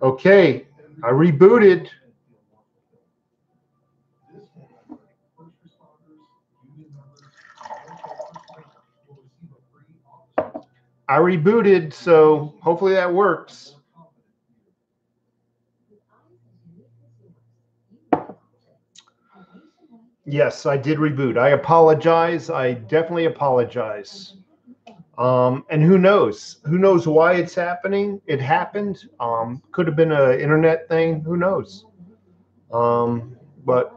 Okay, I rebooted. I rebooted, so hopefully that works. Yes, I did reboot. I apologize. I definitely apologize. And who knows? Who knows why it's happening? It happened. Could have been an internet thing. Who knows? But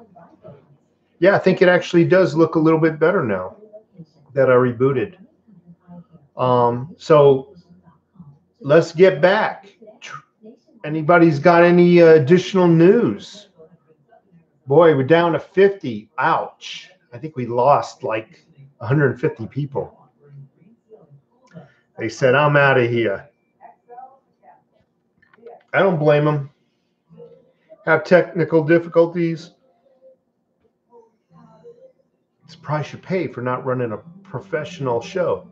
yeah, I think it actually does look a little bit better now that I rebooted. So let's get back. Anybody's got any additional news? Boy, we're down to 50. Ouch. I think we lost like 150 people. They said, I'm out of here. I don't blame them. Have technical difficulties. It's the price you pay for not running a professional show.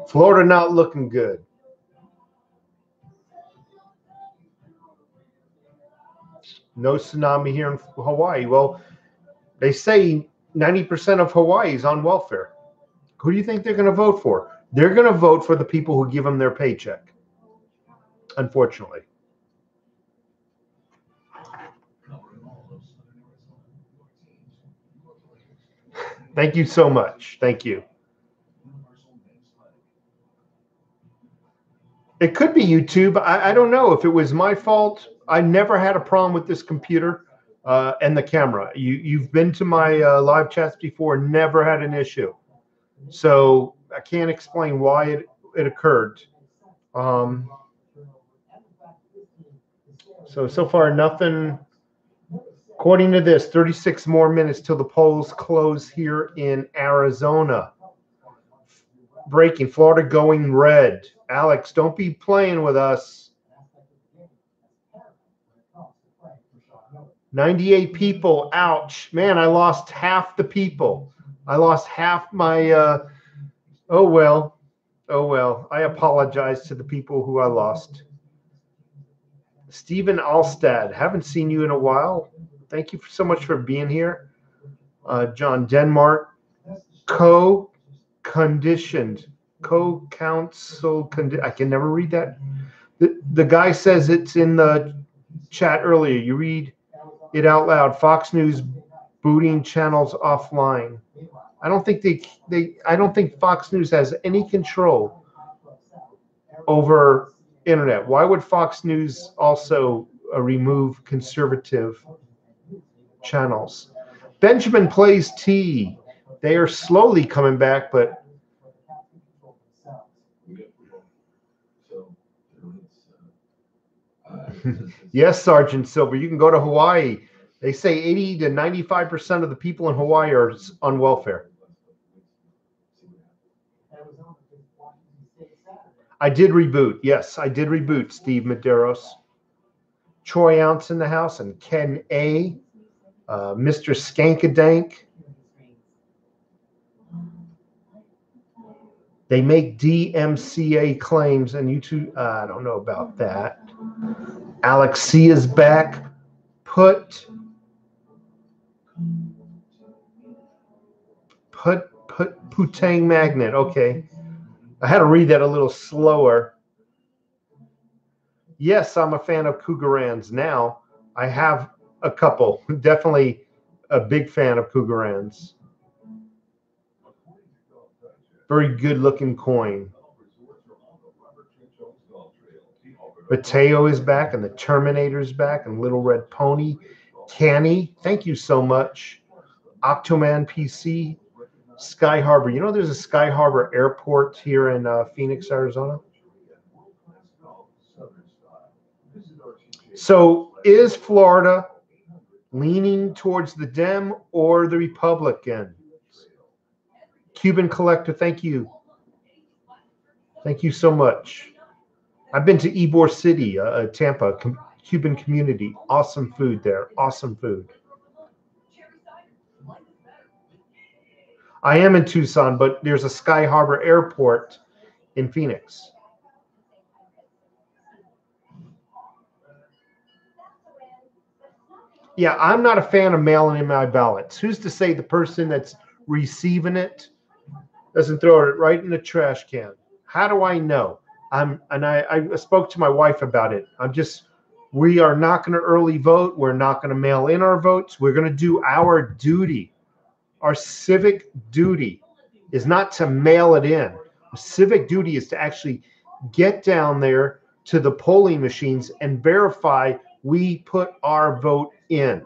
Florida not looking good. No tsunami here in Hawaii. Well, they say 90% of Hawaii is on welfare. Who do you think they're going to vote for? They're going to vote for the people who give them their paycheck, unfortunately. Thank you so much. Thank you. It could be YouTube. I don't know if it was my fault. I never had a problem with this computer and the camera. You've been to my live chats before, never had an issue. So I can't explain why it occurred. So far, nothing. According to this, 36 more minutes till the polls close here in Arizona. Breaking, Florida going red. Alex, don't be playing with us. 98 people. Ouch. Man, I lost half the people. I lost half my, oh well. Oh well. I apologize to the people who I lost. Stephen Alstad, haven't seen you in a while. Thank you so much for being here. John Denmark, co-conditioned, co-counsel, I can never read that. The guy says it's in the chat earlier. You read it out loud. Fox News booting channels offline. I don't think I don't think Fox News has any control over internet. Why would Fox News also remove conservative channels? Benjamin plays T. They are slowly coming back, but yes, Sergeant Silver, you can go to Hawaii. They say 80 to 95% of the people in Hawaii are on welfare. I did reboot. Yes, I did reboot, Steve Medeiros. Troy Ounce in the house and Ken A. Mr. Skankadank. They make DMCA claims, and YouTube, I don't know about that. Alex C is back. Putang Magnet. Okay. I had to read that a little slower. Yes, I'm a fan of Cougarans now. I have a couple. Definitely a big fan of Cougarans. Very good looking coin. Mateo is back and the Terminator's back and Little Red Pony. Canny, thank you so much. Octoman PC. Sky Harbor. You know there's a Sky Harbor airport here in Phoenix, Arizona? So is Florida leaning towards the Dem or the Republican? Cuban Collector, thank you. Thank you so much. I've been to Ybor City, Tampa, Cuban community. Awesome food there. Awesome food. I am in Tucson, but there's a Sky Harbor airport in Phoenix. Yeah, I'm not a fan of mailing in my ballots. Who's to say the person that's receiving it doesn't throw it right in the trash can? How do I know? I spoke to my wife about it. We are not going to early vote. We're not going to mail in our votes. We're going to do our duty. Our civic duty is not to mail it in. The civic duty is to actually get down there to the polling machines and verify we put our vote in.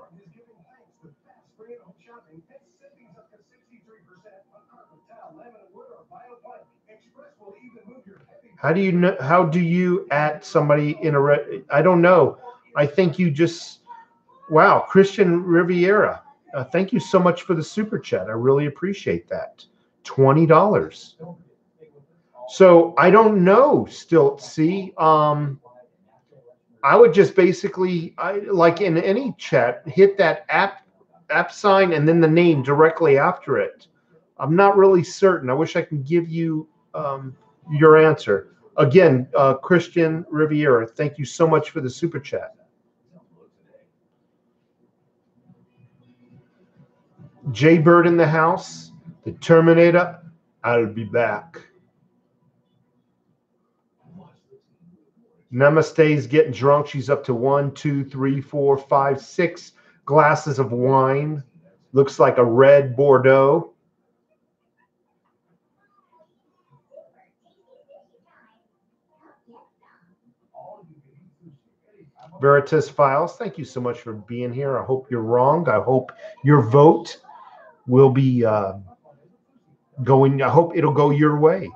How do you know? How do you at somebody in a? I don't know. I think you just. Wow, Christian Riviera. Thank you so much for the super chat. I really appreciate that. $20. So I don't know. Still, see. I would just basically, like in any chat, hit that app sign and then the name directly after it. I'm not really certain. I wish I could give you your answer. Again, Christian Riviera, thank you so much for the super chat. Jay Bird in the house. The Terminator, I'll be back. Namaste's getting drunk. She's up to 1, 2, 3, 4, 5, 6 glasses of wine. Looks like a red Bordeaux. Veritas Files, thank you so much for being here. I hope you're wrong. I hope your vote will be going. I hope it'll go your way.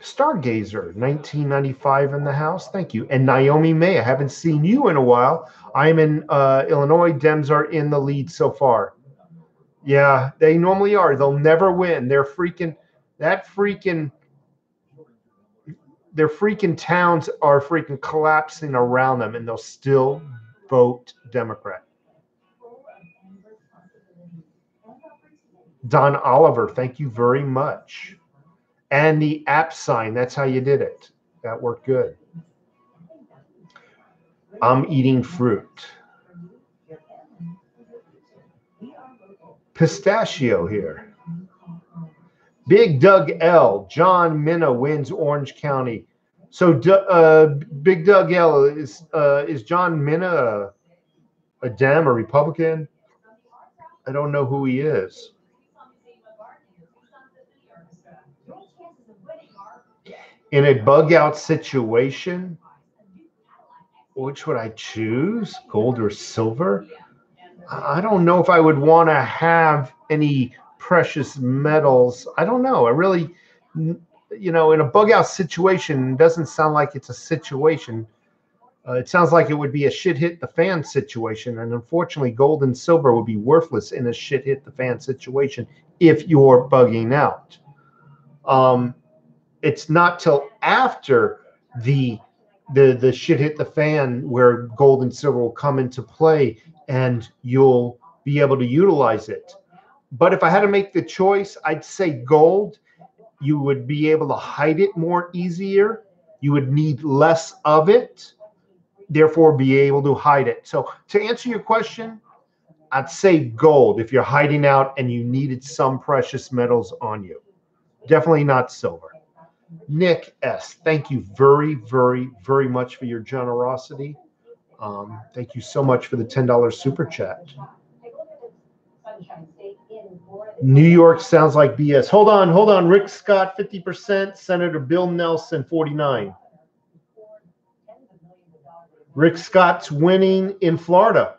Stargazer, 1995 in the house. Thank you. And Naomi May, I haven't seen you in a while. I'm in Illinois. Dems are in the lead so far. Yeah, they normally are. They'll never win. Their freaking towns are freaking collapsing around them, and they'll still vote Democrat. Don Oliver, thank you very much. And the app sign, that's how you did it. That worked good. I'm eating fruit. Pistachio here. Big Doug L. John Minna wins Orange County. So Big Doug L. Is John Minna a Dem, a Republican? I don't know who he is. In a bug out situation, which would I choose? Gold or silver? I don't know if I would want to have any precious metals. I don't know. I really, in a bug out situation, it doesn't sound like it's a situation. It sounds like it would be a shit hit the fan situation. And unfortunately, gold and silver would be worthless in a shit hit the fan situation if you're bugging out. It's not till after the shit hit the fan where gold and silver will come into play and you'll be able to utilize it. But if I had to make the choice, I'd say gold. You would be able to hide it more easier. You would need less of it, therefore be able to hide it. So to answer your question, I'd say gold if you're hiding out and you needed some precious metals on you. Definitely not silver. Nick S., thank you very, very, very much for your generosity. Thank you so much for the $10 super chat. New York sounds like BS. Hold on. Rick Scott, 50%. Senator Bill Nelson, 49%. Rick Scott's winning in Florida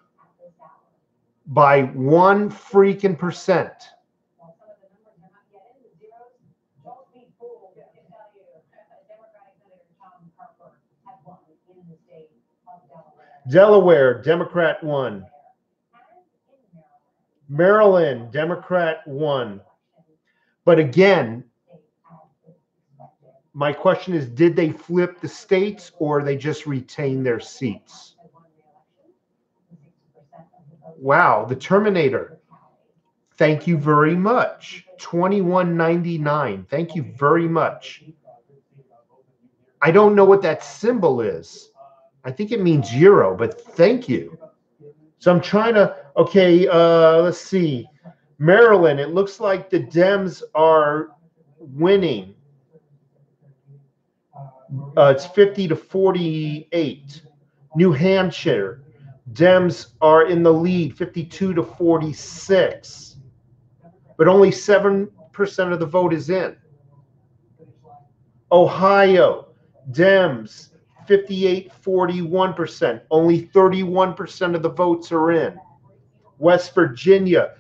by 1 freaking percent. Delaware, Democrat won. Maryland, Democrat won. But again, my question is, did they flip the states or they just retain their seats? Wow, the Terminator. Thank you very much. $21.99. Thank you very much. I don't know what that symbol is. I think it means euro, but thank you. So I'm trying to, okay, let's see. Maryland, it looks like the Dems are winning. It's 50 to 48. New Hampshire, Dems are in the lead, 52 to 46. But only 7% of the vote is in. Ohio, Dems, 58, 41%. Only 31% of the votes are in. West Virginia,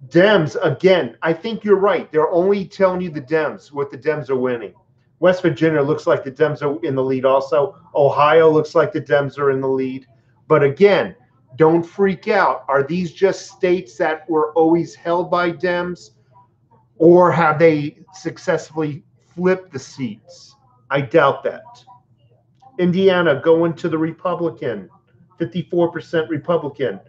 Dems, again, I think you're right. They're only telling you the Dems, what the Dems are winning. West Virginia looks like the Dems are in the lead also. Ohio looks like the Dems are in the lead. But again, don't freak out. Are these just states that were always held by Dems? Or have they successfully flipped the seats? I doubt that. Indiana going to the Republican, 54% Republican.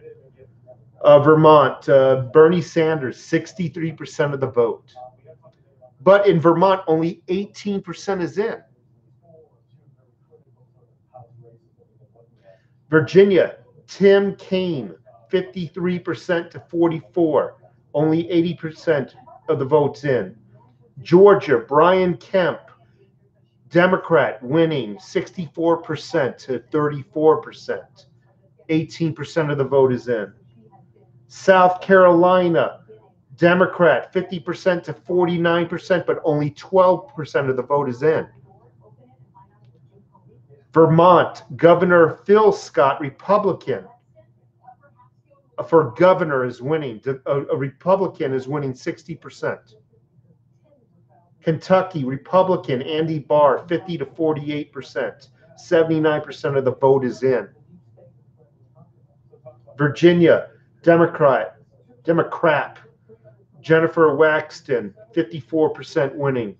Vermont, Bernie Sanders, 63% of the vote. But in Vermont, only 18% is in. Virginia, Tim Kaine, 53% to 44. Only 80% of the votes in. Georgia, Brian Kemp, Democrat, winning 64% to 34%. 18% of the vote is in. South Carolina, Democrat, 50% to 49%, but only 12% of the vote is in. Vermont, Governor Phil Scott, Republican, for governor is winning. A Republican is winning 60%. Kentucky, Republican, Andy Barr, 50 to 48%. 79% of the vote is in. Virginia, Democrat, Jennifer Waxton, 54% winning.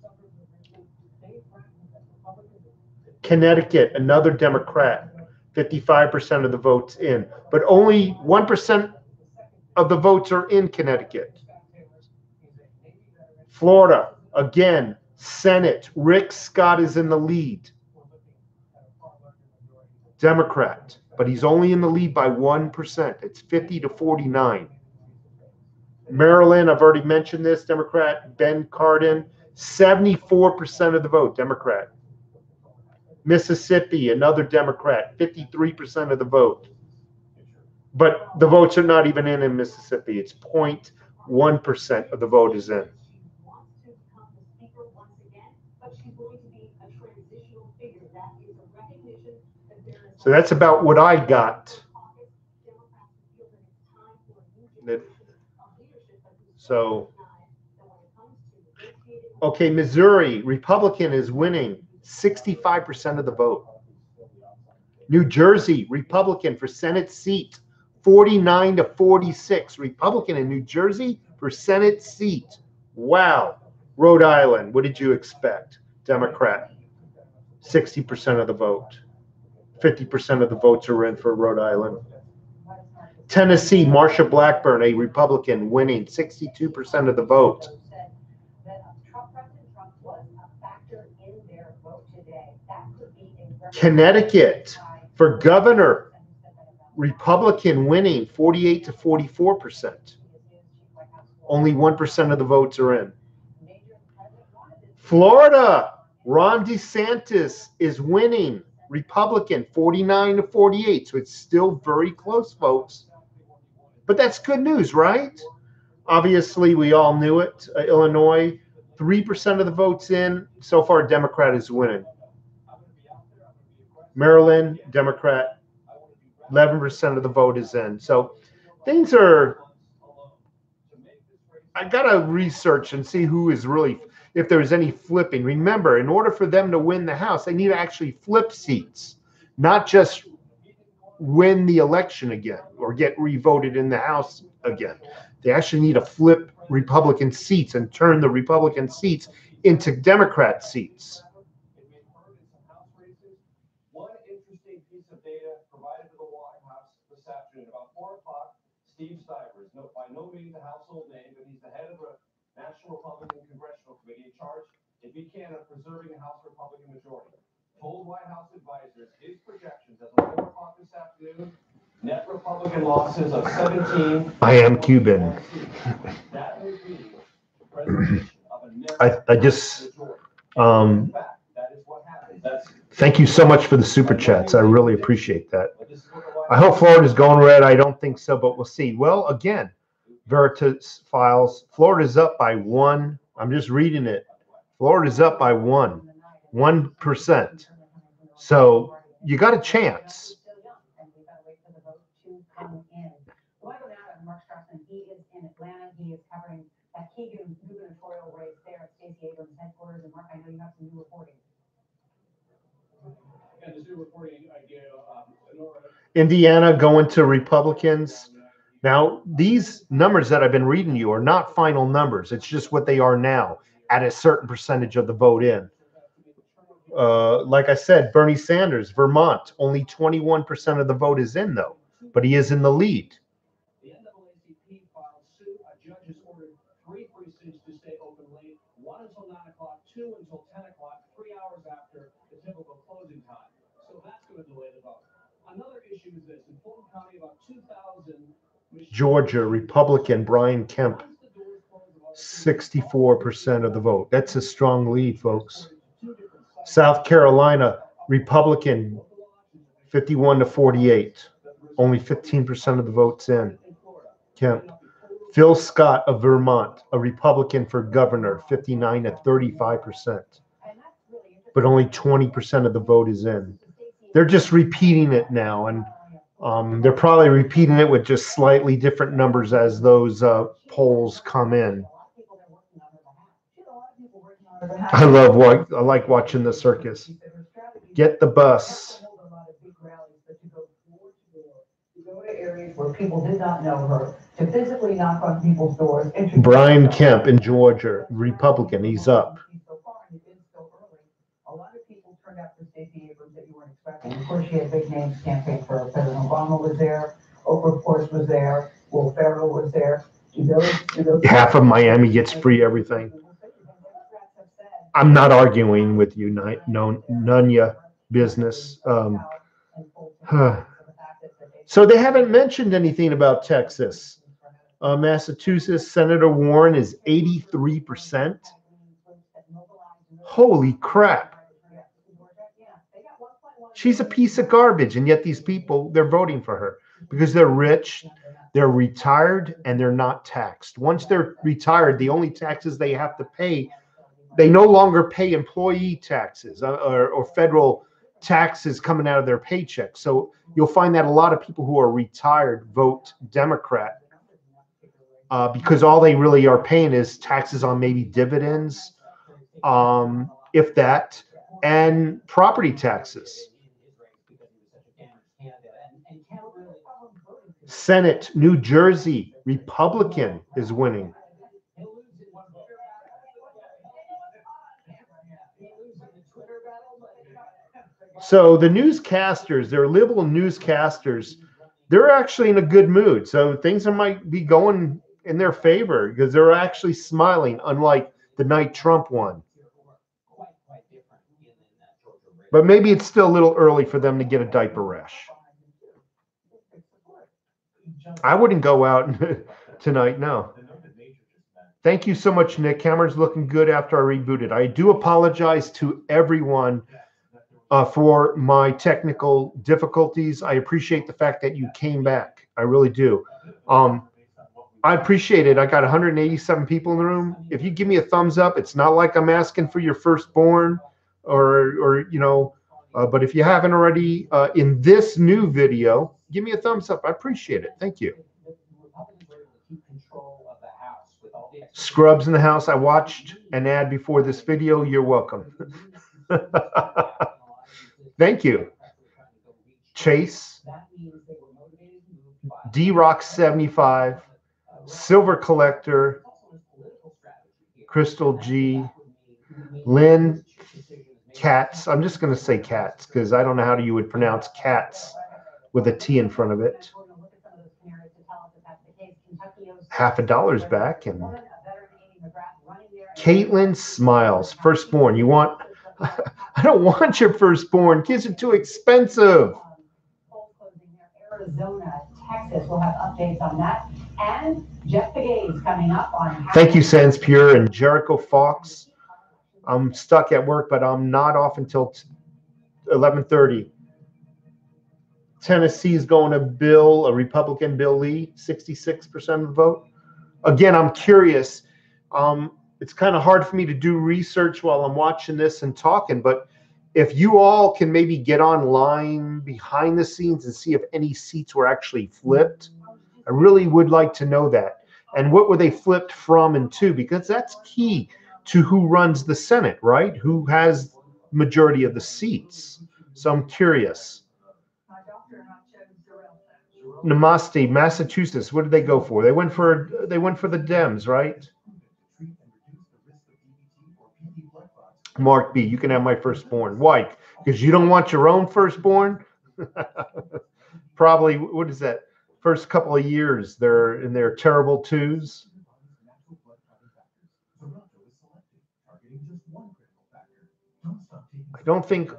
Connecticut, another Democrat, 55% of the votes in, but only 1% of the votes are in Connecticut. Florida, again, Senate, Rick Scott is in the lead. Democrat, but he's only in the lead by 1%. It's 50 to 49. Maryland, I've already mentioned this, Democrat, Ben Cardin, 74% of the vote, Democrat. Mississippi, another Democrat, 53% of the vote. But the votes are not even in Mississippi. It's 0.1% of the vote is in. So that's about what I got. So, okay, Missouri, Republican is winning 65% of the vote. New Jersey, Republican for Senate seat, 49 to 46. Republican in New Jersey for Senate seat. Wow. Rhode Island, what did you expect? Democrat, 60% of the vote. 50% of the votes are in for Rhode Island. Tennessee, Marsha Blackburn, a Republican, winning 62% of the vote. Connecticut, for governor, Republican winning 48 to 44%. Only 1% of the votes are in. Florida, Ron DeSantis is winning, Republican, 49 to 48. So it's still very close, folks. But that's good news, right? Obviously, we all knew it. Illinois, 3% of the votes in. So far, Democrat is winning. Maryland, Democrat, 11% of the vote is in. So things are, I got to research and see who is really, if there's any flipping. Remember, in order for them to win the House, they need to actually flip seats, not just win the election again or get revoted in the House again. They actually need to flip Republican seats and turn the Republican seats into Democrat seats. One interesting piece of data provided to the White House this afternoon, about 4 o'clock, Steve Stivers, by no means a household name, but he's the head of a National Republican Congressional Committee in charge, if he can, of preserving the House Republican majority. told White House advisors his projections as of 4 o'clock this afternoon, net Republican losses of 17. I am Cuban. That would be preservation of a net I just in fact, that is what happened. thank you so much for the super chats. I really appreciate that. I hope Florida's going red. I don't think so, but we'll see. Well, again, Veritas Files, Florida's up by 1. I'm just reading it. Florida's up by 1%. So you got a chance. Indiana going to Republicans. Now, these numbers that I've been reading you are not final numbers. It's just what they are now at a certain percentage of the vote in. Like I said, Bernie Sanders, Vermont, only 21% of the vote is in, though, but he is in the lead. The NAACP filed suit. A judge has ordered 3 precincts to stay open late, 1 until 9 o'clock, 2 until 10 o'clock, 3 hours after the typical closing time. So that's going to delay the vote. Another issue is this. In Fulton County, about 2,000... Georgia, Republican Brian Kemp, 64% of the vote. That's a strong lead, folks. South Carolina, Republican, 51-48. Only 15% of the votes in. Kemp. Phil Scott of Vermont, a Republican for governor, 59-35%. But only 20% of the vote is in. They're just repeating it now, and they're probably repeating it with just slightly different numbers as those polls come in. I like watching the circus. Get the bus. Where people did not know her, to physically knock on people's doors. Brian Kemp in Georgia, Republican, he's up. A lot of people turned out for Stacey Abrams that you weren't expecting. Of course, she had big names campaign for her. President Obama was there. Oprah, of course, was there. Will Ferrell was there. Half of Miami gets free everything. I'm not arguing with you, none ya business. So they haven't mentioned anything about Texas. Massachusetts, Senator Warren is 83%. Holy crap. She's a piece of garbage, and yet these people, they're voting for her because they're rich, they're retired, and they're not taxed. Once they're retired, the only taxes they have to pay, they no longer pay employee taxes or federal taxes coming out of their paycheck. So you'll find that a lot of people who are retired vote Democrat because all they really are paying is taxes on maybe dividends, if that, and property taxes. Senate, New Jersey, Republican is winning. So the newscasters, they're liberal newscasters, they're actually in a good mood. So things might be going in their favor because they're actually smiling, unlike the night Trump won. But maybe it's still a little early for them to get a diaper rash. I wouldn't go out tonight, no. Thank you so much, Nick. Camera's looking good after I rebooted. I do apologize to everyone for my technical difficulties. I appreciate the fact that you came back. I really do. I appreciate it. I got 187 people in the room. If you give me a thumbs up, it's not like I'm asking for your firstborn or you know, but if you haven't already in this new video, give me a thumbs up. I appreciate it. Thank you. Scrubs in the house. I watched an ad before this video. You're welcome. Thank you. Chase, D-Rock 75, Silver Collector, Crystal G, Lynn, Cats. I'm just going to say Cats because I don't know how you would pronounce Cats with a T in front of it. $50 back. And Caitlin Smiles, firstborn. You want I don't want your firstborn. Kids are too expensive. Arizona, Texas will have updates on that. And Jeff Begay's coming up on. Thank you, Sans Pure and Jericho Fox. I'm stuck at work, but I'm not off until 11:30. Tennessee's going to a Republican Bill Lee, 66% of the vote. Again, I'm curious. It's kind of hard for me to do research while I'm watching this and talking, but if you all can maybe get online behind the scenes and see if any seats were actually flipped, I really would like to know that. And what were they flipped from and to? Because that's key to who runs the Senate, right? Who has majority of the seats. So I'm curious. Namaste, Massachusetts. What did they go for? They went for the Dems, right? Mark B, you can have my firstborn. Why? Because you don't want your own firstborn? Probably, what is that? First couple of years, they're in their terrible twos. I don't think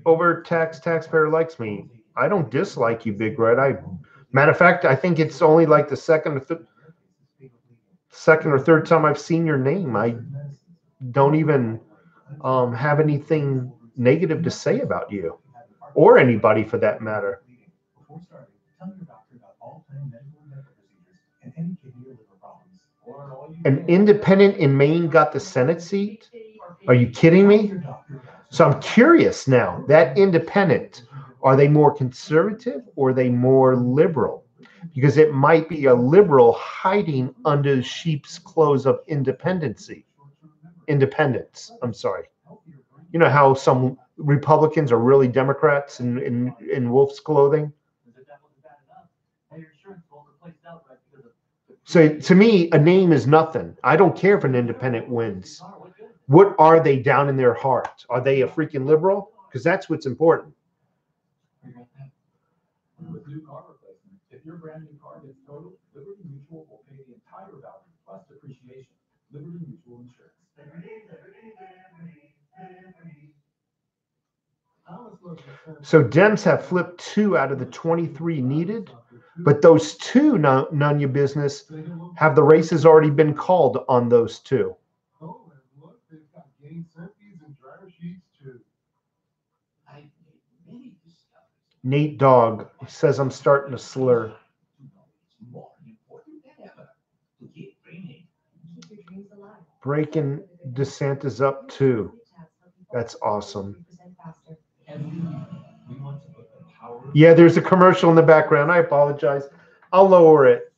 overtaxed taxpayer likes me. I don't dislike you, Big Red. Matter of fact, I think it's only like the second or third time I've seen your name. I don't even have anything negative to say about you, or anybody for that matter. An independent in Maine got the Senate seat? Are you kidding me? So I'm curious now, that independent, are they more conservative or are they more liberal? Because it might be a liberal hiding under the sheep's clothes of independence. I'm sorry. You know how some Republicans are really Democrats in wolf's clothing? So to me, a name is nothing. I don't care if an independent wins. What are they down in their heart? Are they a freaking liberal? Because that's what's important. With new car replacement, if your brand new car gets totaled, Liberty Mutual will pay the entire value plus depreciation. Liberty Mutual Insurance. So Dems have flipped 2 out of the 23 needed, but those 2, none your business, have the races already been called on those 2. Oh, and look, they've got gain selfies and driver sheets too. Nate Dogg says I'm starting to slur. Breaking DeSantis up too. That's awesome. Yeah, there's a commercial in the background. I apologize. I'll lower it.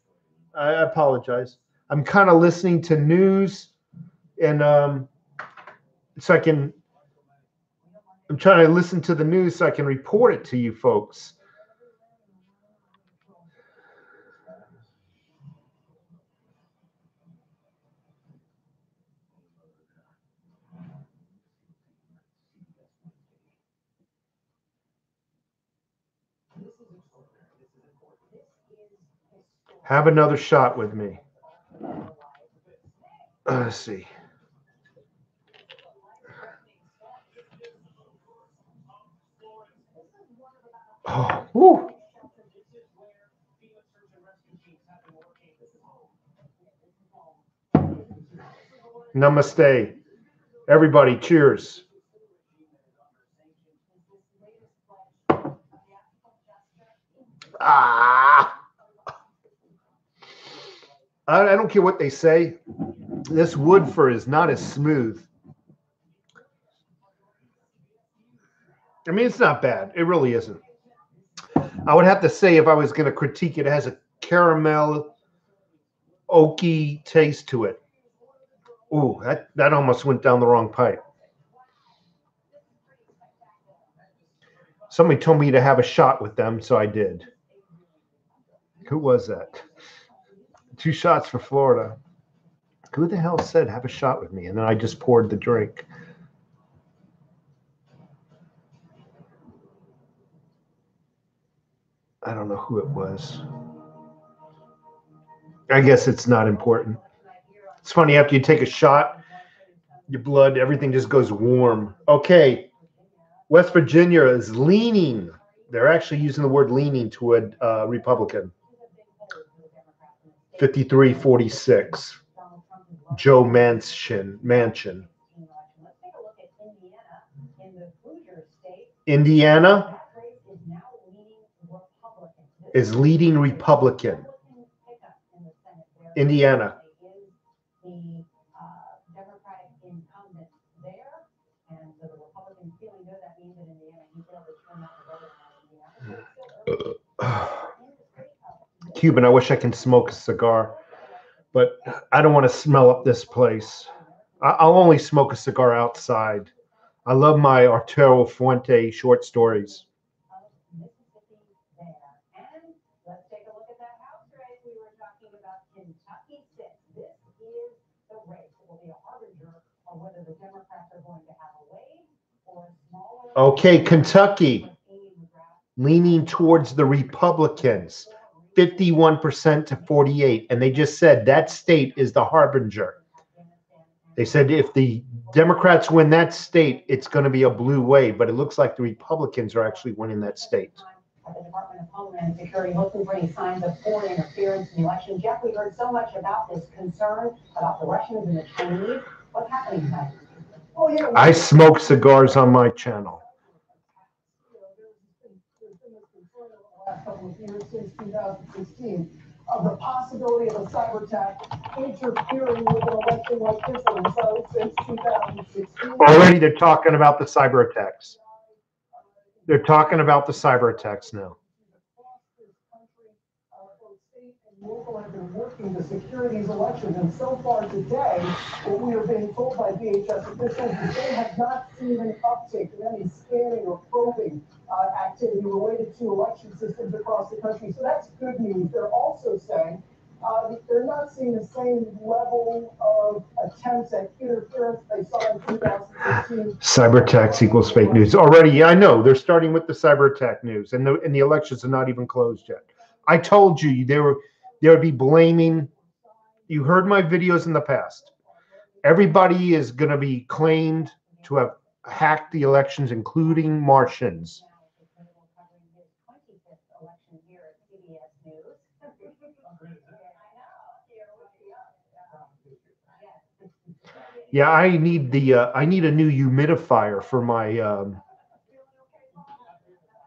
I apologize. I'm kind of listening to news, and so I'm trying to listen to the news so I can report it to you folks. Have another shot with me. Let's see. Oh, woo. Namaste. Everybody, cheers. Ah. I don't care what they say. This wood fur is not as smooth. I mean, it's not bad. It really isn't. I would have to say, if I was going to critique it, it has a caramel, oaky taste to it. Ooh, that almost went down the wrong pipe. Somebody told me to have a shot with them, so I did. Who was that? 2 shots for Florida. Who the hell said have a shot with me? And then I just poured the drink. I don't know who it was. I guess it's not important. It's funny, after you take a shot, Your blood, everything just goes warm. Okay. West Virginia is leaning. They're actually using the word leaning toward Republican. 53-46. Joe Manchin. Indiana is leading Republican. Indiana. Cuban, I wish I can smoke a cigar, but I don't want to smell up this place. I'll only smoke a cigar outside. I love my Arturo Fuente short stories. Let's take a look at that house race we were talking about. Kentucky 6. This is the race. It will be a harbinger of whether the Democrats are going to have a wave or a smaller. Okay, Kentucky leaning towards the Republicans, 51% to 48%. And they just said that state is the harbinger. They said if the Democrats win that state, it's going to be a blue wave. But it looks like the Republicans are actually winning that state. At the Department of Homeland Security looking for any signs of foreign interference in the election. Jeff, we heard so much about this concern about the Russians and the Chinese. What's happening tonight? Oh, yeah. I smoke cigars on my channel. There's been this concern over the last couple of years since 2016 of the possibility of a cyber attack interfering with an election like this one. So since 2016. Already they're talking about the cyber attacks. They're talking about the cyber attacks now. Both state and local have been working to secure these elections, and so far today, what we are being told by DHS officials is they have not seen an uptick in any scanning or probing activity related to election systems across the country. So that's good news. They're also saying they're not seeing the same level of attempts at interference they saw in 2016. Cyber attacks equals fake news. Already, yeah, I know. They're starting with the cyber attack news, and the elections are not even closed yet. I told you they would be blaming. You heard my videos in the past. Everybody is going to be claimed to have hacked the elections, including Martians. Yeah, I need a new humidifier for my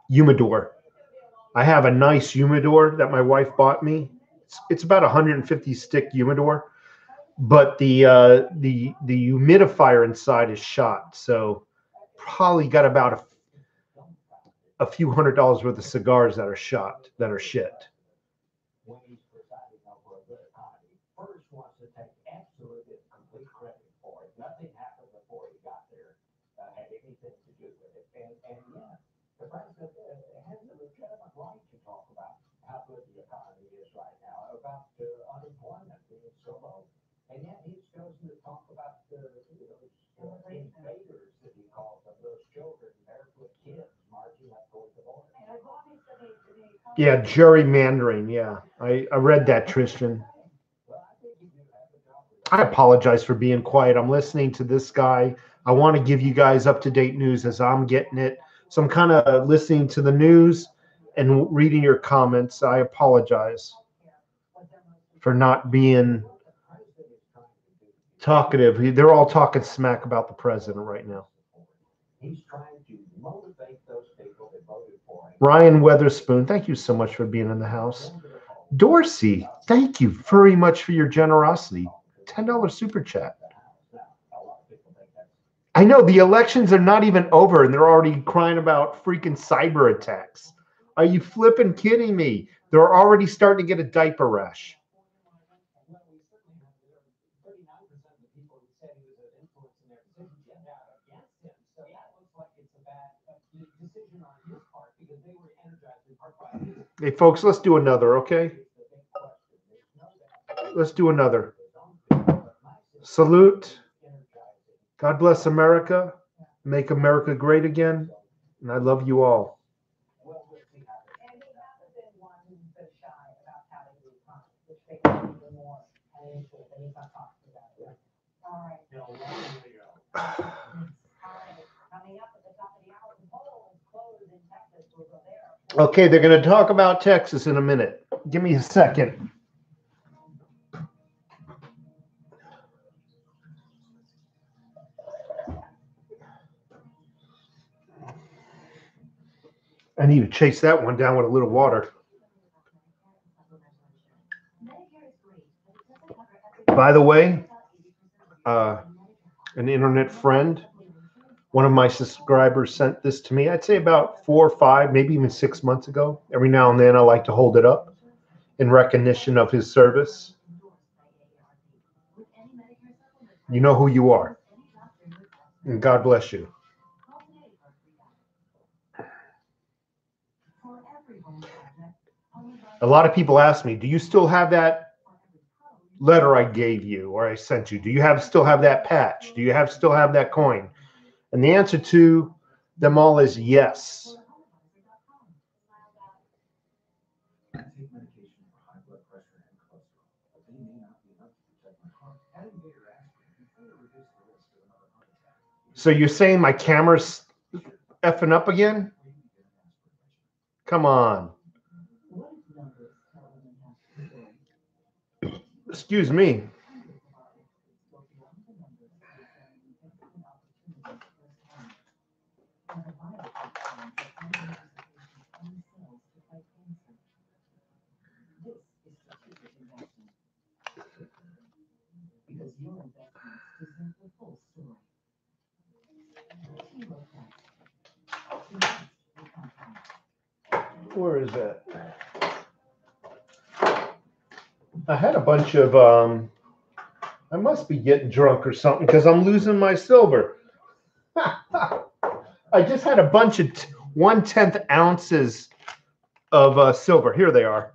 humidor. I have a nice humidor that my wife bought me. It's about 150 stick humidor, but the humidifier inside is shot. So probably got about a few $100s worth of cigars that are shot, that are shit. When he's presiding over a good economy, first wants to take absolute complete credit for it. Nothing happened before he got there had anything to do with it. And yeah, the president has a legitimate right to talk about how good the economy is right now, about unemployment being so low. And yet he's chosen to talk about those invaders that he calls them, those children, barefoot kids marching up toward the border. Yeah, gerrymandering. Yeah, I read that, Tristan. I apologize for being quiet. I'm listening to this guy. I want to give you guys up-to-date news as I'm getting it. So I'm kind of listening to the news and reading your comments. I apologize for not being talkative. They're all talking smack about the president right now. He's trying to motivate those people that voted for him. Ryan Weatherspoon, thank you so much for being in the house. Dorsey, thank you very much for your generosity. $10 super chat. I know the elections are not even over and they're already crying about freaking cyber attacks. Are you flipping kidding me? They're already starting to get a diaper rash. Hey, folks, let's do another, okay? Let's do another. Salute. God bless America. Make America great again. And I love you all. All right. Coming up at the top of the hour, the polls close in Texas. We'll go there. Okay, they're going to talk about Texas in a minute. Give me a second. I need to chase that one down with a little water. By the way, an internet friend, one of my subscribers sent this to me, I'd say about 4 or 5, maybe even 6 months ago. Every now and then I like to hold it up in recognition of his service. You know who you are. And God bless you. A lot of people ask me, do you still have that letter I gave you or I sent you? Do you still have that patch? Do you still have that coin? And the answer to them all is yes. So you're saying my camera's effing up again? Come on. Excuse me. Where is that? I had a bunch of, I must be getting drunk or something because I'm losing my silver. I just had a bunch of 1/10 ounces of silver. Here they are.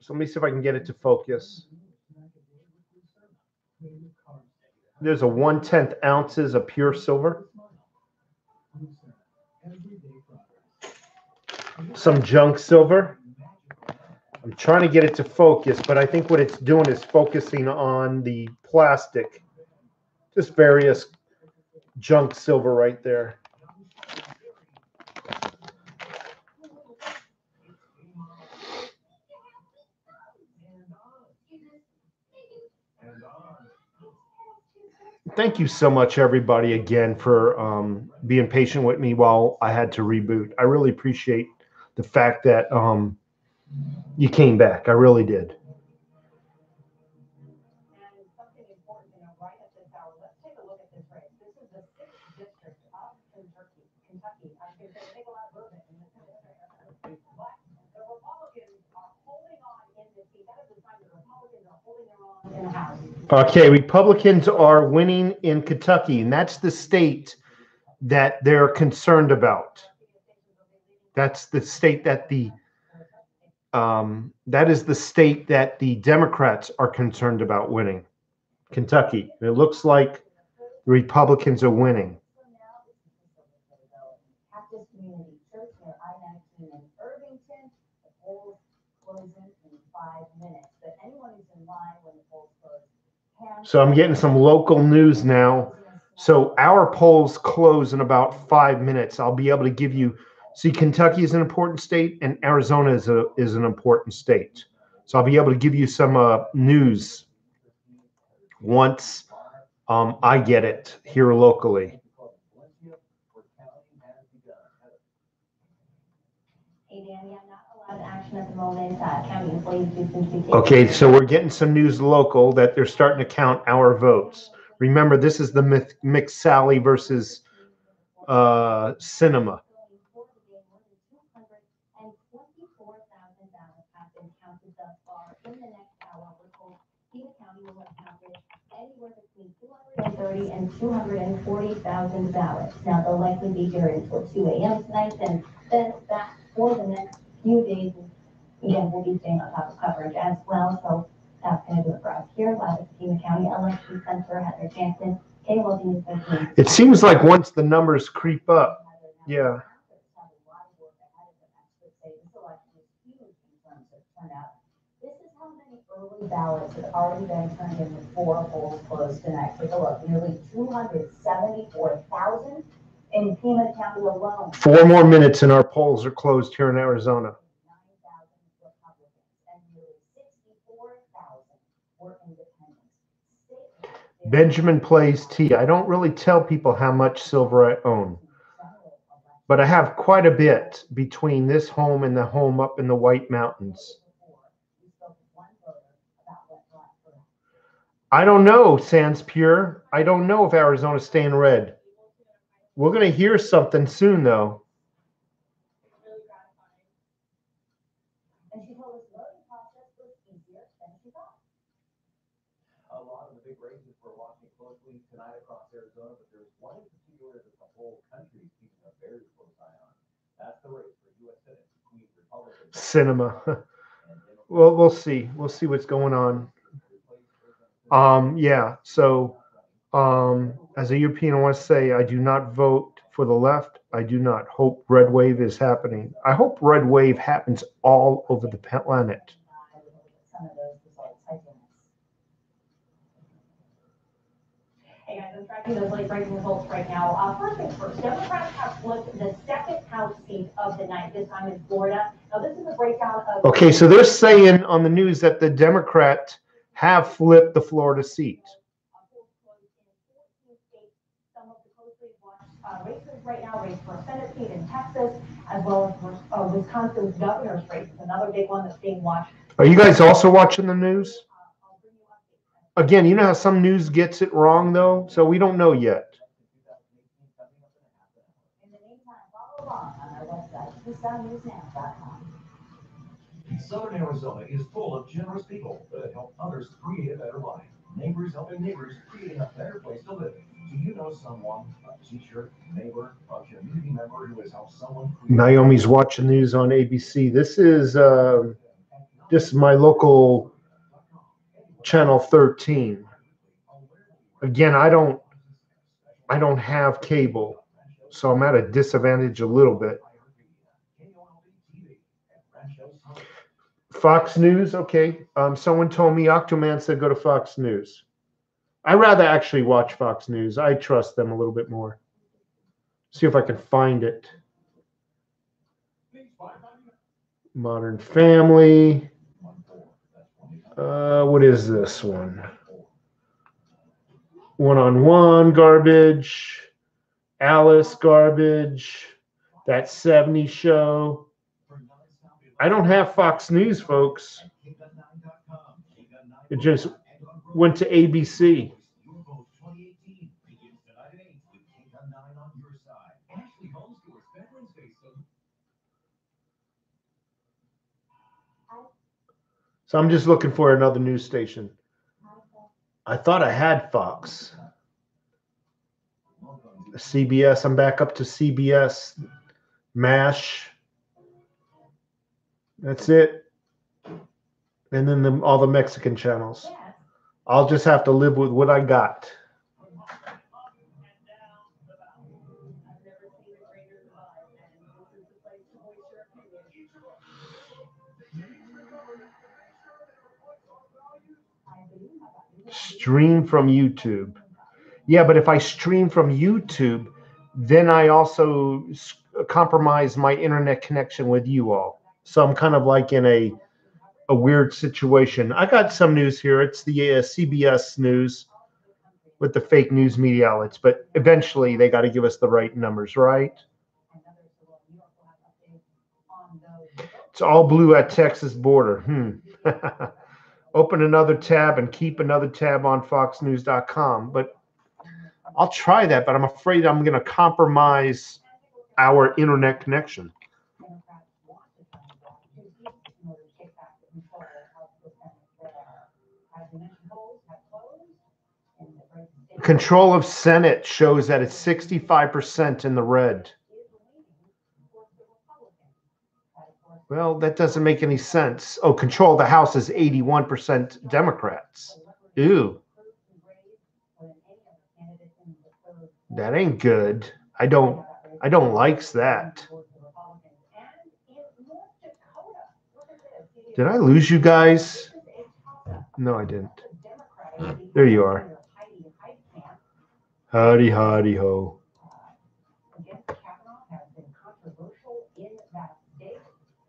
So let me see if I can get it to focus. There's a 1/10 ounces of pure silver. Some junk silver. I'm trying to get it to focus, but I think what it's doing is focusing on the plastic. Just various junk silver right there. Thank you so much, everybody, again, for being patient with me while I had to reboot. I really appreciate the fact that you came back. I really did. And something important to know right at this hour, let's take a look at this race. This is the 6th district of Kentucky. I should say, take a lot of bourbon in this district. But the Republicans are holding on in this seat. That is a sign that the Republicans are holding their own in the House. Okay, Republicans are winning in Kentucky, and that's the state that they're concerned about. That's the state that that is the state that the Democrats are concerned about winning, Kentucky. It looks like the Republicans are winning. Baptist Community Church near I-19 in Irvington. The polls close in 5 minutes. But anyone who's in line when the polls close. So I'm getting some local news now. So our polls close in about 5 minutes. I'll be able to give you. See, Kentucky is an important state, and Arizona is an important state. So I'll be able to give you some news once I get it here locally. Hey, Danny, I'm not allowed action at the moment. County employees do seem to be. Okay, so we're getting some news local that they're starting to count our votes. Remember, this is the McSally versus Cinema. And 240,000 ballots. Now they'll likely be here until 2 a.m. tonight, and then back for the next few days. Again, we'll be staying on top of coverage as well. So that's going to do it for us here. Live at the County Election Center, Heather Jansen, KWLD News 13. It seems like once the numbers creep up, yeah. This is how many early ballots have already been turned in before polls closed tonight. Take a look. Nearly 274,000 in Pima County alone. 4 more minutes and our polls are closed here in Arizona. 9,000 Republicans and nearly 64,000 were independents. Benjamin plays T. I don't really tell people how much silver I own, but I have quite a bit between this home and the home up in the White Mountains. I don't know, Sans Pure. I don't know if Arizona's staying red. We're going to hear something soon, though. And she told us the voting process was easier than she thought. A lot of the big races we're watching closely tonight across Arizona, but there's one in particular that the whole country is keeping a very close eye on. That's the race for U.S. Senate between Republicans. Cinema. Well, we'll see. We'll see what's going on. Yeah. So, as a European, I want to say I do not vote for the left. I do not hope red wave is happening. I hope red wave happens all over the planet. Some of those results, I think. Hey guys, I'm tracking those late breaking results right now. First things first, Democrats have flipped the second House seat of the night, this time in Florida. Now this is a breakdown of... Okay, so they're saying on the news that the Democrats have flipped the Florida seat. Some of the closely watched races right now, race for a Senate seat in Texas, as well as for Wisconsin's governor's race. It's another big one that's being watched. Are you guys also watching the news? Again, you know how some news gets it wrong, though? So we don't know yet. In the meantime, follow along on our website, TucsonNewsNow.com. Southern Arizona is full of generous people that help others create a better life. Neighbors helping neighbors, creating a better place to live. Do you know someone, a teacher, neighbor, a community member who has helped someone create... Naomi's watching news on ABC. This is my local channel 13. Again, I don't have cable, so I'm at a disadvantage a little bit. Fox News, okay. Someone told me, Octoman said go to Fox News. I rather actually watch Fox News. I trust them a little bit more. See if I can find it. Modern Family. What is this one? One-on-one, garbage. Alice, garbage. That 70s show. I don't have Fox News, folks. It just went to ABC. So I'm just looking for another news station. I thought I had Fox. CBS, I'm back up to CBS. MASH. That's it. And then all the Mexican channels. I'll just have to live with what I got. Stream from YouTube. Yeah, but if I stream from YouTube, then I also compromise my internet connection with you all. So I'm kind of like in a weird situation. I got some news here. It's the CBS News with the fake news media outlets, but eventually they got to give us the right numbers, right? It's all blue at Texas border. Open another tab and keep another tab on foxnews.com. But I'll try that, but I'm afraid I'm going to compromise our internet connection. Control of Senate shows that it's 65% in the red. Well, that doesn't make any sense. Oh, control of the House is 81% Democrats. Ew. That ain't good. I don't likes that. Did I lose you guys? No, I didn't. There you are. Howdy, howdy, ho. Against Kavanaugh has been controversial in that state.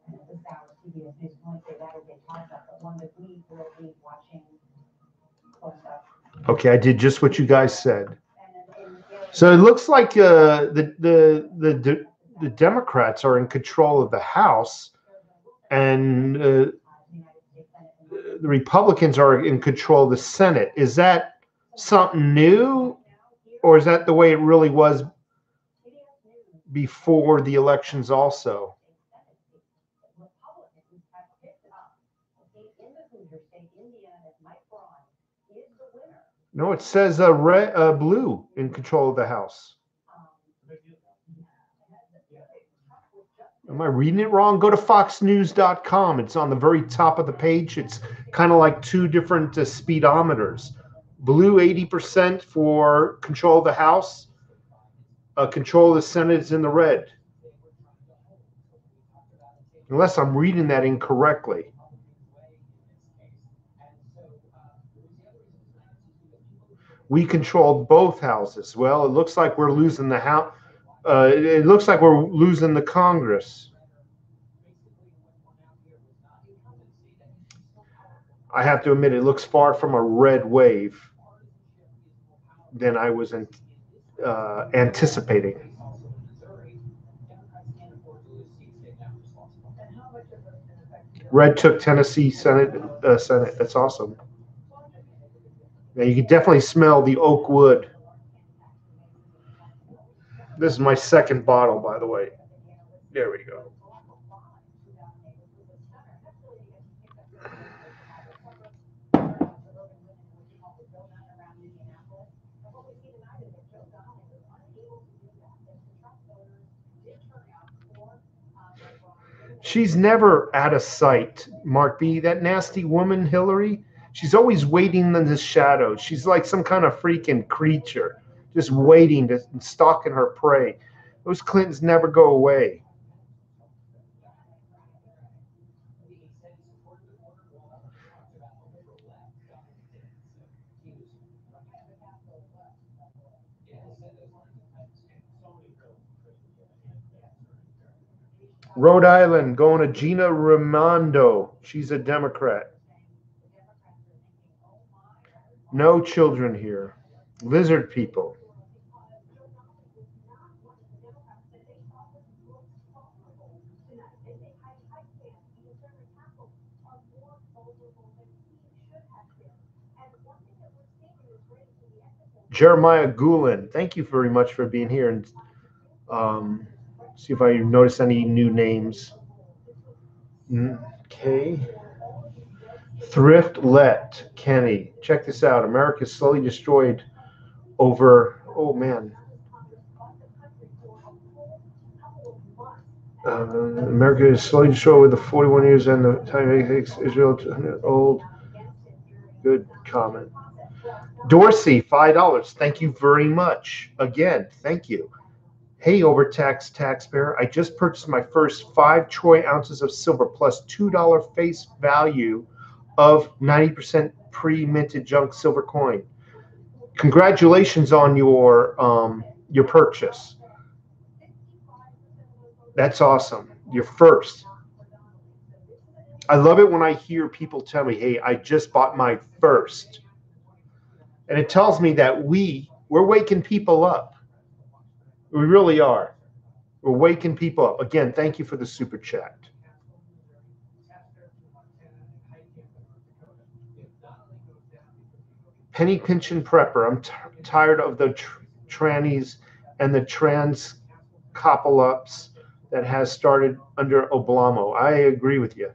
And at this hour, CBS News won't say that is a toss-up, but one that we will be watching close up. Okay, I did just what you guys said. So it looks like the Democrats are in control of the House, and the Republicans are in control of the Senate. Is that something new, or is that the way it really was before the elections also? No, it says blue in control of the House. Am I reading it wrong? Go to foxnews.com. It's on the very top of the page. It's kind of like two different speedometers. Blue 80% for control of the House. Control of the Senate is in the red. Unless I'm reading that incorrectly. We control both houses. Well, it looks like we're losing the House. It looks like we're losing the Congress. I have to admit, it looks far from a red wave than I was anticipating. Red took Tennessee Senate. That's awesome. Now you can definitely smell the oak wood. This is my second bottle, by the way. There we go. She's never out of sight, Mark B. That nasty woman, Hillary, she's always waiting in the shadows. She's like some kind of freaking creature, just waiting to stalking her prey. Those Clintons never go away. Rhode Island going to Gina Raimondo. She's a Democrat. No children here. Lizard people. Jeremiah Gulen, thank you very much for being here, and see if I notice any new names. Okay. Thrift Let Kenny, check this out. America is slowly destroyed over. Oh man. America is slowly destroyed with the 41 years and the time it takes Israel to old. Good comment. Dorsey, $5. Thank you very much. Again, thank you. Hey, overtaxed taxpayer, I just purchased my first 5 troy ounces of silver plus $2 face value of 90% pre-minted junk silver coin. Congratulations on your purchase. That's awesome. Your first. I love it when I hear people tell me, hey, I just bought my first. And it tells me that we're waking people up. We really are. We're waking people up. Again, thank you for the super chat. Penny Pinch and Prepper. I'm tired of the trannies and the trans couple-ups that has started under Oblamo. I agree with you.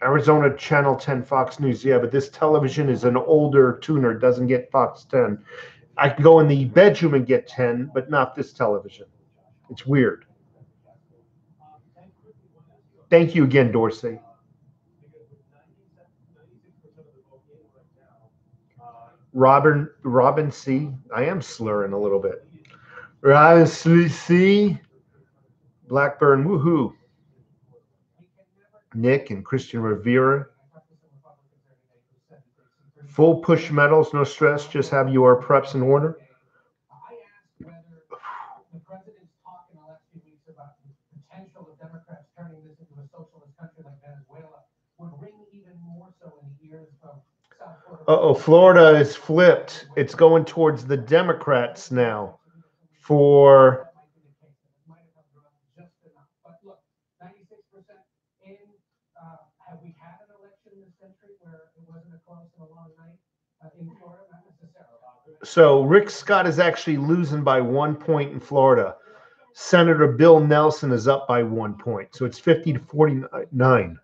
Arizona Channel 10 Fox News. Yeah, but this television is an older tuner. It doesn't get Fox 10. I can go in the bedroom and get 10, but not this television. It's weird. Thank you again, Dorsey. Robin C. I am slurring a little bit. Robin C. Blackburn, woohoo. Nick and Christian Rivera. Full push metals, no stress, just have your preps in order. I asked whether the president's talk in the last few weeks about the potential of Democrats turning this into a socialist country like Venezuela would ring even more so in the ears of South Florida. Uh-oh, Florida is flipped. It's going towards the Democrats now for... But look, 96% in, have we had an election in this country where it wasn't a close and a long night in Florida? Not necessarily. So Rick Scott is actually losing by 1 point in Florida. Senator Bill Nelson is up by 1 point. So it's 50 to 49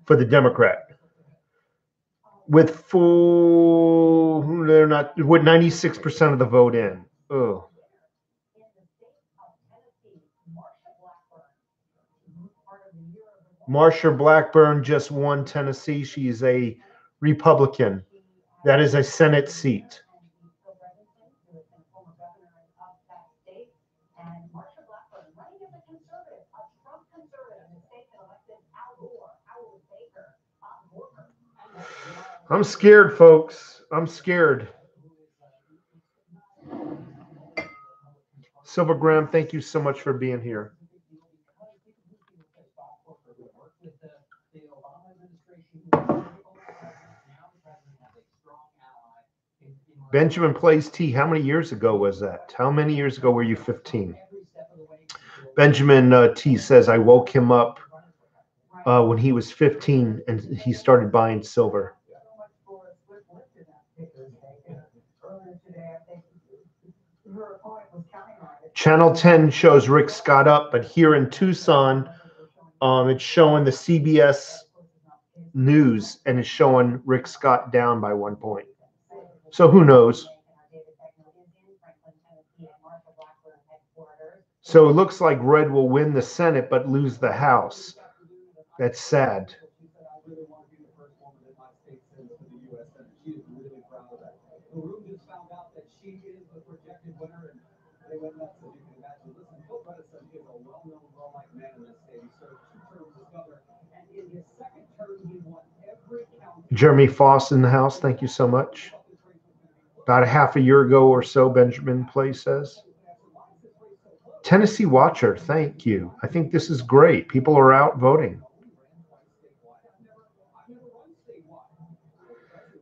for the Democrat. With they're not with 96% of the vote in. Oh. Marsha Blackburn just won Tennessee. She is a Republican. That is a Senate seat. I'm scared, folks. I'm scared. Silvergram, thank you so much for being here. Benjamin plays T. How many years ago was that? How many years ago were you 15? Benjamin T says, I woke him up when he was 15 and he started buying silver. Channel 10 shows Rick Scott up, but here in Tucson, it's showing the CBS News and it's showing Rick Scott down by 1 point. So who knows? So it looks like Red will win the Senate but lose the House. That's sad. Jeremy Foss in the house. Thank you so much. About a half a year ago or so, Benjamin Play says. Tennessee Watcher, thank you. I think this is great. People are out voting.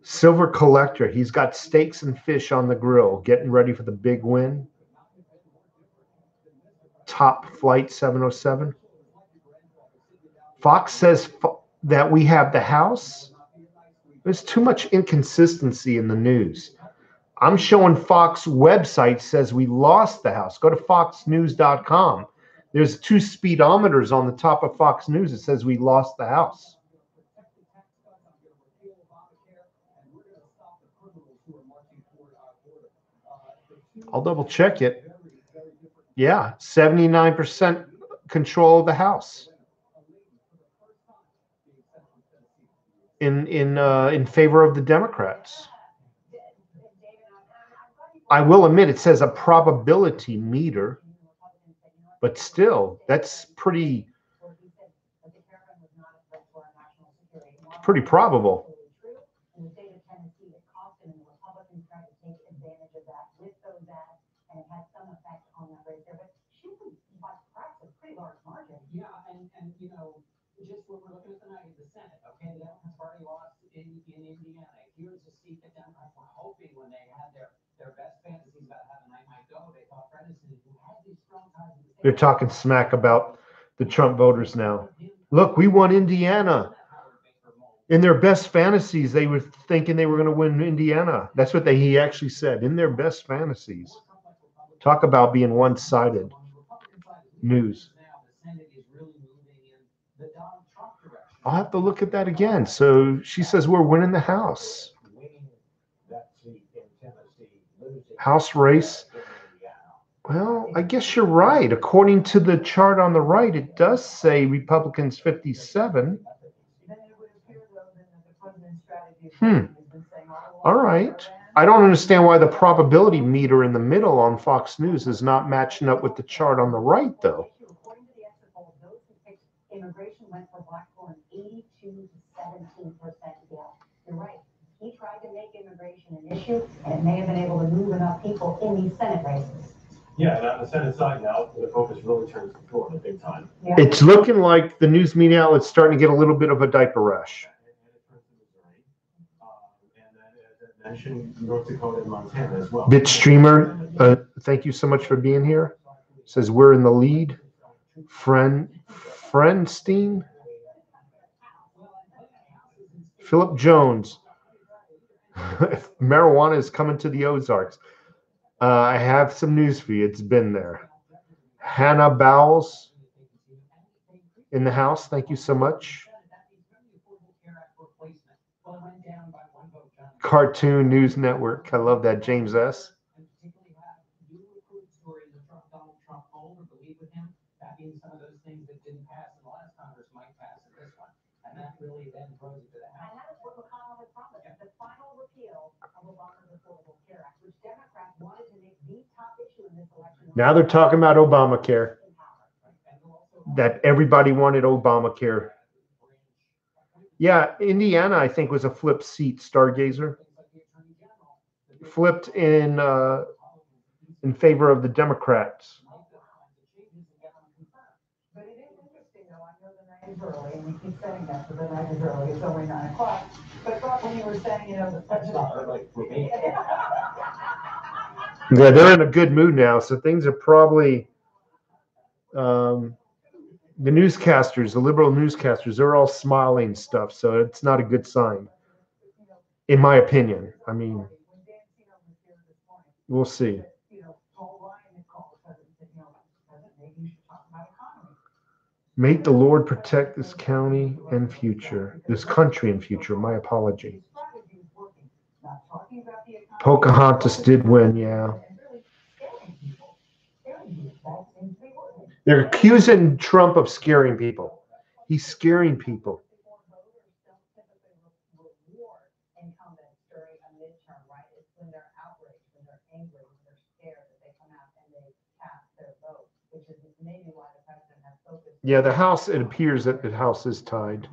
Silver Collector. He's got steaks and fish on the grill, getting ready for the big win. Top Flight 707. Fox says that we have the House. There's too much inconsistency in the news. I'm showing Fox website says we lost the House. Go to foxnews.com. There's 2 speedometers on the top of Fox News. It says we lost the House. I'll double check it. Yeah, 79% control of the House. In favor of the Democrats. I will admit it says a probability meter, but still, that's pretty probable. Yeah, and you know, just what we're looking at tonight is the Senate. Okay, the Democrats already lost in Indiana. Here's a seat that Democrats were hoping when they had their best fantasies about how the night might go. They thought Ferguson, who had these strong ties in the state. They're talking smack about the Trump voters now. Look, we won Indiana. In their best fantasies, they were thinking they were going to win Indiana. That's what he actually said. In their best fantasies. Talk about being one-sided news. I'll have to look at that again. So she says we're winning the House. House race. Well, I guess you're right. According to the chart on the right, it does say Republicans 57. All right. I don't understand why the probability meter in the middle on Fox News is not matching up with the chart on the right, though. issue, and it may have been able to move enough people in these Senate races. Yeah, and on the Senate side now, the focus really turns to Florida big time. Yeah. It's looking like the news media outlet's starting to get a little bit of a diaper rash. And then, as I mentioned, North Dakota and Montana as well. Bitstreamer, thank you so much for being here. Says we're in the lead. Friendstein. Philip Jones. Marijuana is coming to the Ozarks. I have some news for you. It's been there. Hannah Bowles in the house. Thank you so much. Cartoon News Network. I love that. James S. Some of those things that didn't pass in the last Congress might pass in this one. And that really then throws it to the House. And that is what McConnell had promised, the final repeal of Obama's Affordable Care Act, which Democrats wanted to make the top issue in this election. Now they're talking about Obamacare. That everybody wanted Obamacare. Yeah, Indiana, I think, was a flip seat, Stargazer. Flipped in favor of the Democrats. But it is interesting, though. I know the night is early, and we keep saying that, but the night is early. It's only 9 o'clock. But Bob, when you were saying, the president. Not early for me. Yeah, they're in a good mood now, so things are probably the newscasters, the liberal newscasters, they're all smiling stuff, so it's not a good sign, in my opinion. I mean, we'll see. May the Lord protect this county and future, this country and future. My apology. Pocahontas did win, yeah. They're accusing Trump of scaring people. He's scaring people. Yeah, the House, it appears that the House is tied.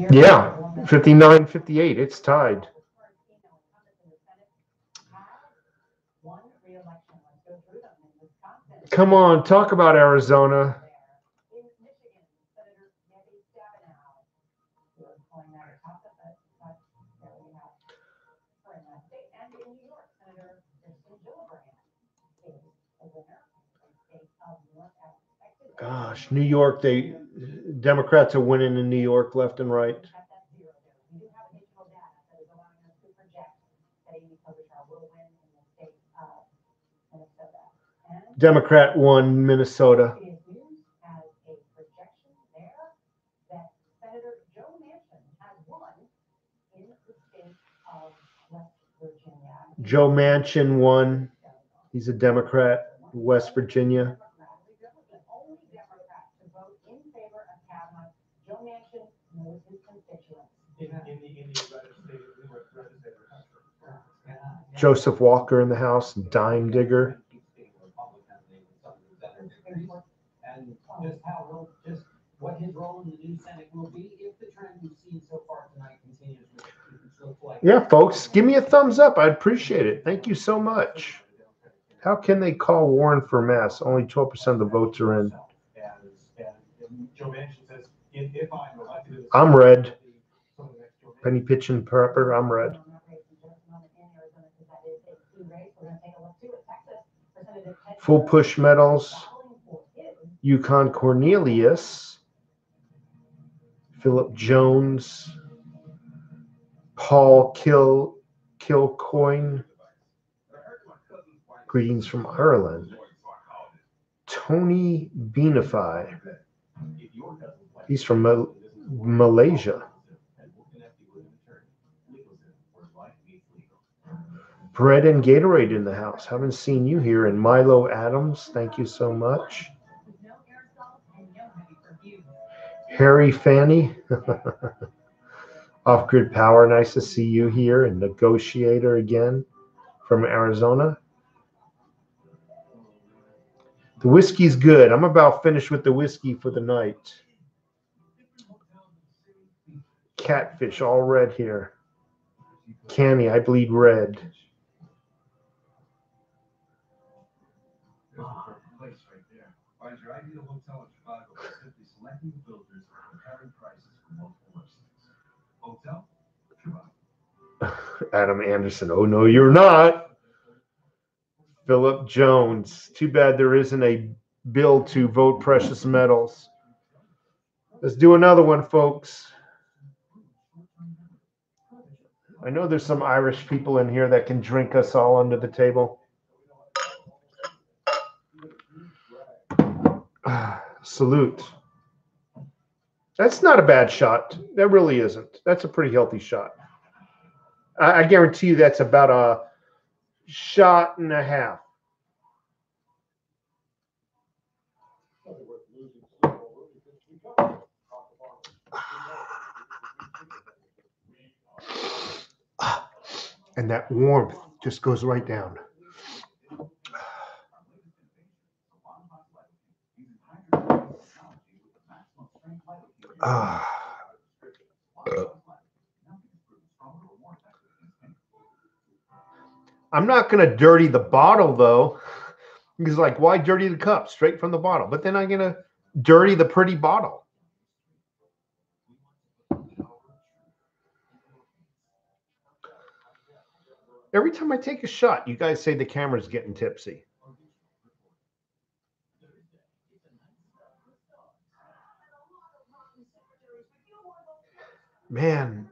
Yeah, 59-58, it's tied. Come on, talk about Arizona. Gosh, New York, Democrats are winning in New York left and right. Democrat won Minnesota. Joe Manchin won. He's a Democrat, West Virginia. Joseph Walker in the House, dime digger. And just what his role in the new Senate will be if the trend we've seen so far tonight continues. Yeah, folks, give me a thumbs up. I'd appreciate it. Thank you so much. How can they call Warren for mass? Only 12% of the votes are in. I'm red. Penny Pitchin Pepper, I'm red. Full push medals. Yukon Cornelius. Philip Jones. Paul Kilcoyne. Greetings from Ireland. Tony Beanify. He's from Malaysia. Bread and Gatorade in the house. Haven't seen you here. And Milo Adams, thank you so much. Harry Fanny. Off-Grid Power, nice to see you here. And Negotiator again from Arizona. The whiskey's good. I'm about finished with the whiskey for the night. Catfish, all red here. uncanny. I bleed red. Place right there. Find your ideal hotel in Chicago by simply selecting the filters and comparing prices from multiple websites. Hotel, Chicago. Adam Anderson. Oh, no, you're not. Philip Jones. Too bad there isn't a bill to vote precious metals. Let's do another one, folks. I know there's some Irish people in here that can drink us all under the table. Salute. That's not a bad shot. That really isn't. That's a pretty healthy shot. I guarantee you that's about a shot and a half. And that warmth just goes right down. I'm not going to dirty the bottle, though. Because, like, why dirty the cup? Straight from the bottle. But then I'm going to dirty the pretty bottle. Every time I take a shot, you guys say the camera's getting tipsy. Man,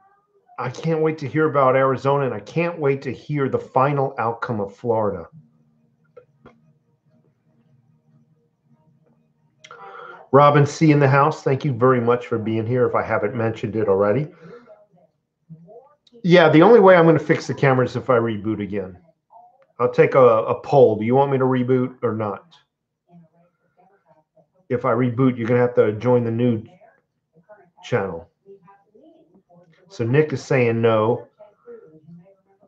I can't wait to hear about Arizona, and I can't wait to hear the final outcome of Florida. Robin C. in the house, thank you very much for being here if I haven't mentioned it already. Yeah, the only way I'm going to fix the camera is if I reboot again. I'll take a poll. Do you want me to reboot or not? If I reboot, you're going to have to join the new channel. So Nick is saying no.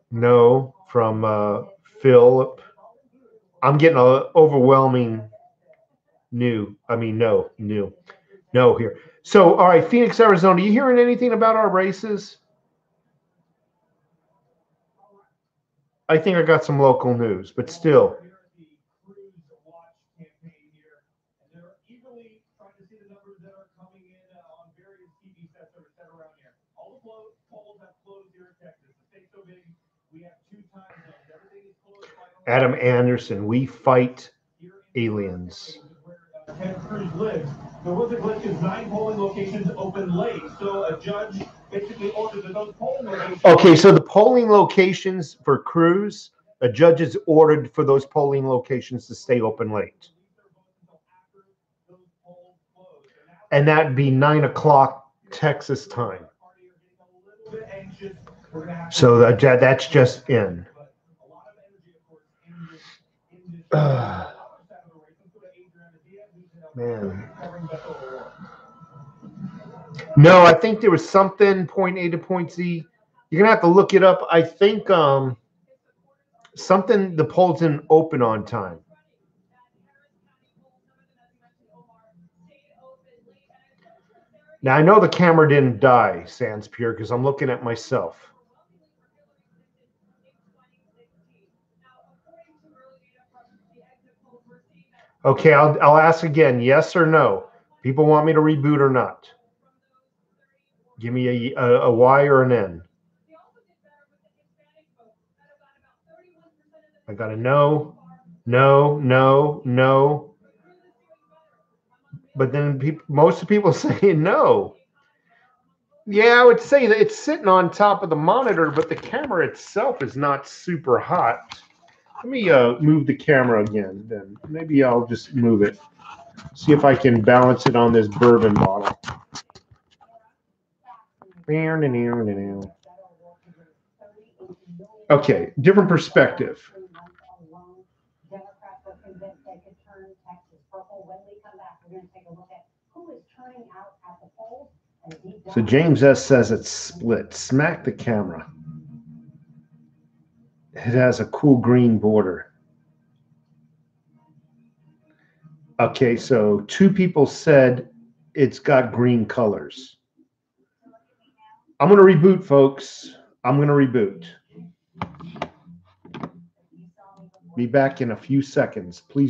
No from Philip. I'm getting an overwhelming no here. So, all right, Phoenix, Arizona, you hearing anything about our races? I think I got some local news, but still. Adam Anderson, we fight aliens. Ted Cruz lives. There was a glitch because 9 polling locations open late, so a judge basically ordered that those polling locations. Okay, so the polling locations for Cruz, a judge is ordered for those polling locations to stay open late. And that'd be 9 o'clock Texas time. So that's just in. Man. No, I think there was something point A to point Z. You're gonna have to look it up. I think something the polls didn't open on time. Now I know the camera didn't die, Sans Pure, because I'm looking at myself. Okay, I'll ask again, yes or no. People want me to reboot or not? Give me a Y or an N. I got a no, no, no, no. But then most of the people saying no. Yeah, I would say that it's sitting on top of the monitor, but the camera itself is not super hot. Let me move the camera again. Then maybe I'll just move it. See if I can balance it on this bourbon bottle. Okay, different perspective. So James S. says it's split. Smack the camera. It has a cool green border. Okay, so 2 people said it's got green colors. I'm going to reboot, folks. I'm going to reboot. Be back in a few seconds. Please